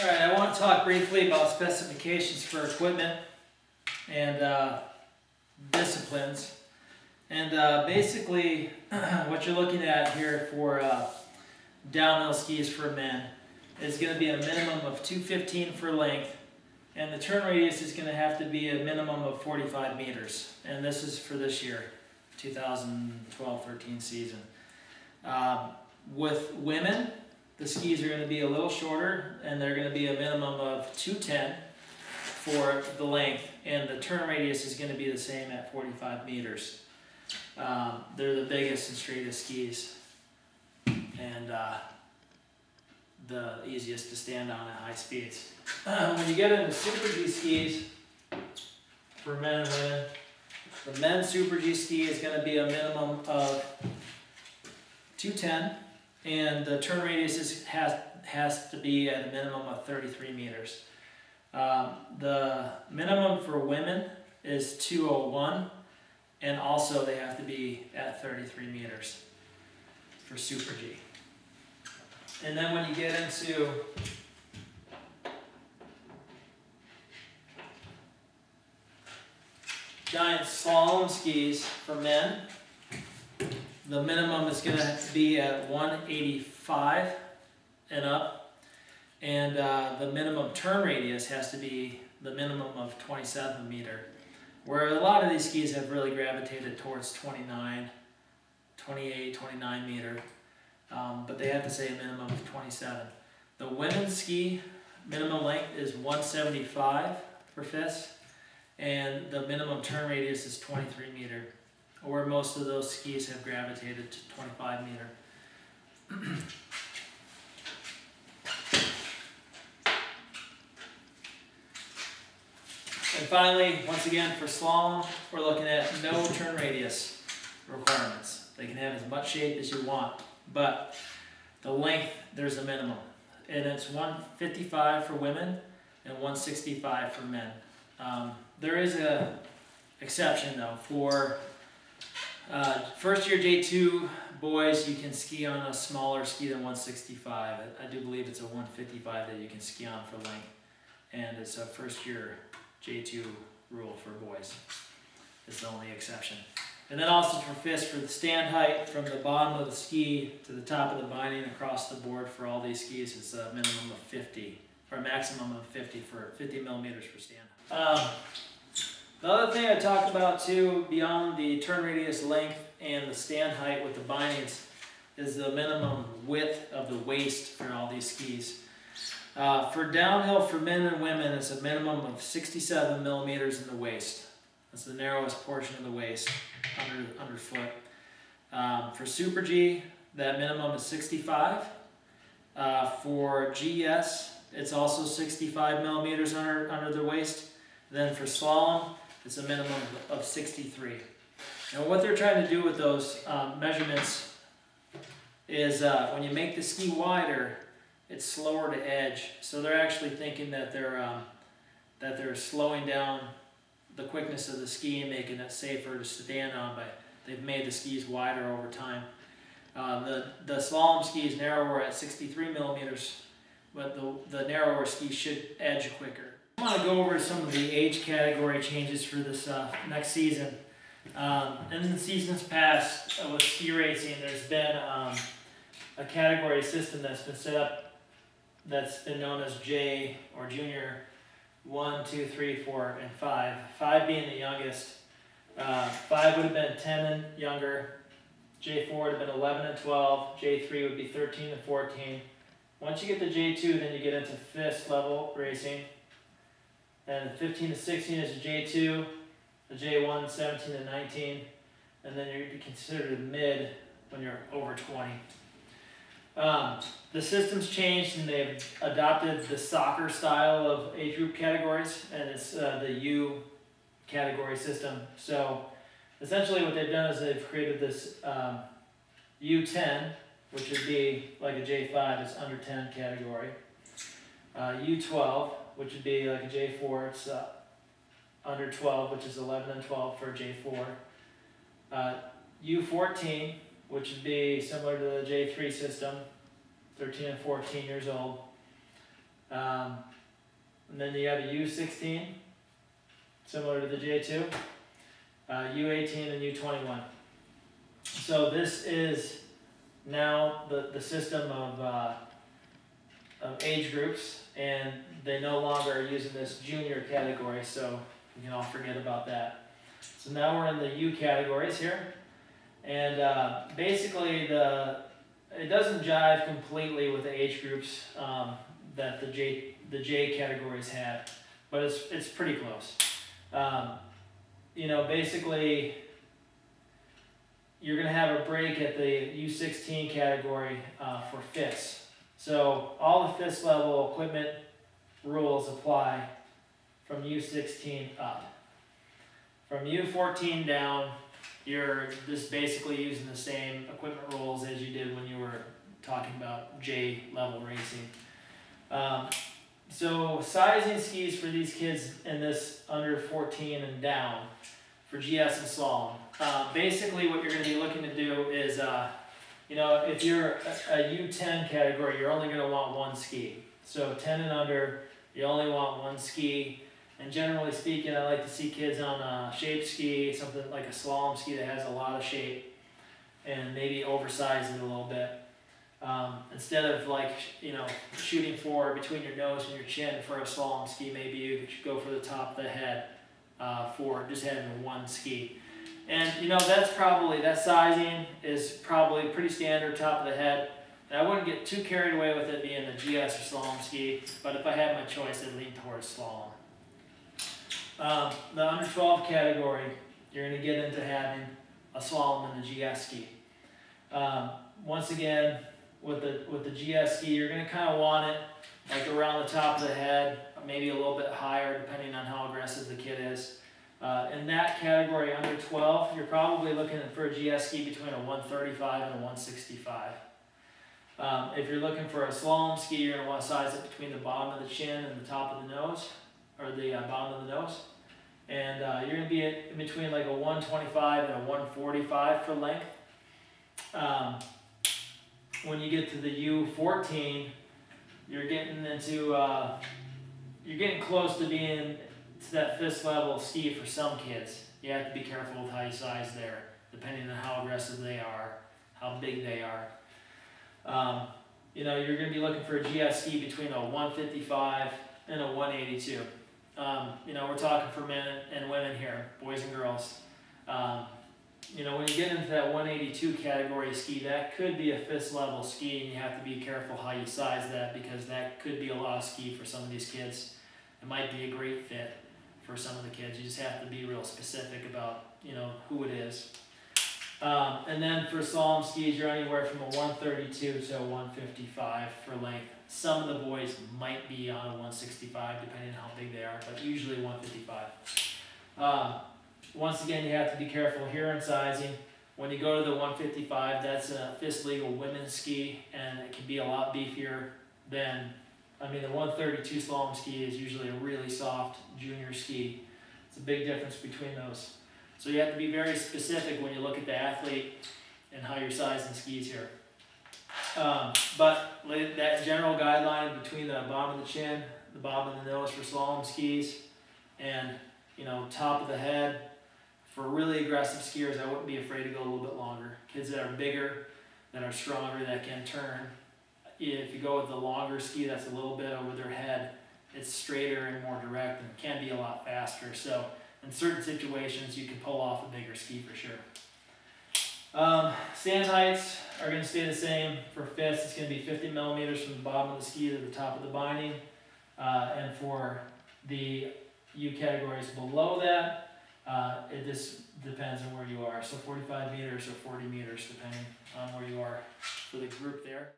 All right, I want to talk briefly about specifications for equipment and disciplines. And basically, what you're looking at here for downhill skis for men is going to be a minimum of 215 for length, and the turn radius is going to have to be a minimum of 45 meters. And this is for this year, 2012-13 season. With women, the skis are going to be a little shorter, and they're going to be a minimum of 210 for the length, and the turn radius is going to be the same at 45 meters. They're the biggest and straightest skis, and the easiest to stand on at high speeds. When you get into Super G skis for men and women, the men's Super G ski is going to be a minimum of 210, and the turn radius has to be at a minimum of 33 meters. The minimum for women is 201, and also they have to be at 33 meters for Super G. And then when you get into giant slalom skis for men, the minimum is going to be at 185 and up, and the minimum turn radius has to be the minimum of 27 meter, where a lot of these skis have really gravitated towards 29, 28, 29 meter, but they have to say a minimum of 27. The women's ski minimum length is 175 for f.i.s, and the minimum turn radius is 23 meter, where most of those skis have gravitated to 25 meter. And finally, once again, for slalom, we're looking at no turn radius requirements. They can have as much shape as you want, but the length, there's a minimum. And it's 155 for women and 165 for men. There is a exception though. For first year J2 boys, you can ski on a smaller ski than 165. I do believe it's a 155 that you can ski on for length. And it's a first year J2 rule for boys. It's the only exception. And then also for f.i.s, for the stand height from the bottom of the ski to the top of the binding across the board for all these skis, it's a minimum of 50, or a maximum of 50 for 50 millimeters for stand height. The other thing I talked about too, beyond the turn radius length and the stand height with the bindings, is the minimum width of the waist for all these skis. For downhill for men and women, it's a minimum of 67 millimeters in the waist. That's the narrowest portion of the waist, underfoot. For Super G, that minimum is 65. For GS, it's also 65 millimeters under the waist. Then for slalom, it's a minimum of 63. And what they're trying to do with those measurements is when you make the ski wider, it's slower to edge. So they're actually thinking that they're slowing down the quickness of the ski and making it safer to stand on, but they've made the skis wider over time. The slalom ski is narrower at 63 millimeters, but the narrower ski should edge quicker. I want to go over some of the age category changes for this next season. In the seasons past with ski racing, there's been a category system that's been set up that's been known as J or Junior 1, 2, 3, 4, and 5. 5 being the youngest. 5 would have been 10 and younger. J4 would have been 11 and 12. J3 would be 13 and 14. Once you get to J2, then you get into f.i.s level racing. And 15 to 16 is a J2. A J1, 17 to 19. And then you're considered a mid when you're over 20. The system's changed and they've adopted the soccer style of age group categories, and it's the U category system. So essentially what they've done is they've created this U10, which would be like a J5, it's under 10 category. U12, which would be like a J4, it's under 12, which is 11 and 12 for a J4. U14, which would be similar to the J3 system, 13 and 14 years old. And then you have a U16, similar to the J2, U18 and U21. So this is now the system of age groups, and they no longer are using this junior category, so we can all forget about that. So now we're in the U categories here, and basically it doesn't jive completely with the age groups that the J categories have, but it's pretty close. You know, basically you're going to have a break at the U16 category for f.i.s. So all the f.i.s level equipment rules apply from U16 up. From U14 down, you're just basically using the same equipment rules as you did when you were talking about J level racing. So sizing skis for these kids in this under 14 and down for GS and slalom. Basically what you're going to be looking to do is, you know, if you're a U10 category, you're only going to want one ski. So 10 and under, you only want one ski. And generally speaking, I like to see kids on a shape ski, something like a slalom ski that has a lot of shape, and maybe oversize it a little bit. Instead of, like, you know, shooting for between your nose and your chin for a slalom ski, maybe you should go for the top of the head for just having one ski. And you know, that sizing is probably pretty standard, top of the head. And I wouldn't get too carried away with it being a GS or slalom ski, but if I had my choice, I'd lean towards slalom. The under 12 category, you're going to get into having a slalom and a GS ski. Once again, with the GS ski, you're going to kind of want it like around the top of the head, maybe a little bit higher depending on how aggressive the kid is. In that category, under 12, you're probably looking for a GS ski between a 135 and a 165. If you're looking for a slalom ski, you're going to want to size it between the bottom of the chin and the top of the nose, or the bottom of the nose. And you're going to be in between like a 125 and a 145 for length. When you get to the U14, you're getting into, you're getting close to being to that f.i.s level ski for some kids. You have to be careful with how you size there, depending on how aggressive they are, how big they are. You know, you're going to be looking for a GS ski between a 155 and a 182. You know, we're talking for men and women here, boys and girls. You know, when you get into that 182 category ski, that could be a f.i.s level ski, and you have to be careful how you size that, because that could be a lot of ski for some of these kids. It might be a great fit for some of the kids. You just have to be real specific about, you know, who it is. And then for slalom skis, you're anywhere from a 132 to a 155 for length. Some of the boys might be on a 165, depending on how big they are, but usually 155. Once again, you have to be careful here in sizing. When you go to the 155, that's a f.i.s legal women's ski, and it can be a lot beefier than, I mean, the 132 slalom ski is usually a really soft junior ski. It's a big difference between those. So you have to be very specific when you look at the athlete and how you're sizing skis here. But that general guideline between the bottom of the chin, the bottom of the nose for slalom skis, and, you know, top of the head, for really aggressive skiers, I wouldn't be afraid to go a little bit longer. Kids that are bigger, that are stronger, that can turn. If you go with the longer ski that's a little bit over their head, it's straighter and more direct and can be a lot faster. So in certain situations, you can pull off a bigger ski for sure. Stand heights are going to stay the same. For f.i.s, it's going to be 50 millimeters from the bottom of the ski to the top of the binding. And for the U categories below that, it just depends on where you are. So 45 meters or 40 meters, depending on where you are for the group there.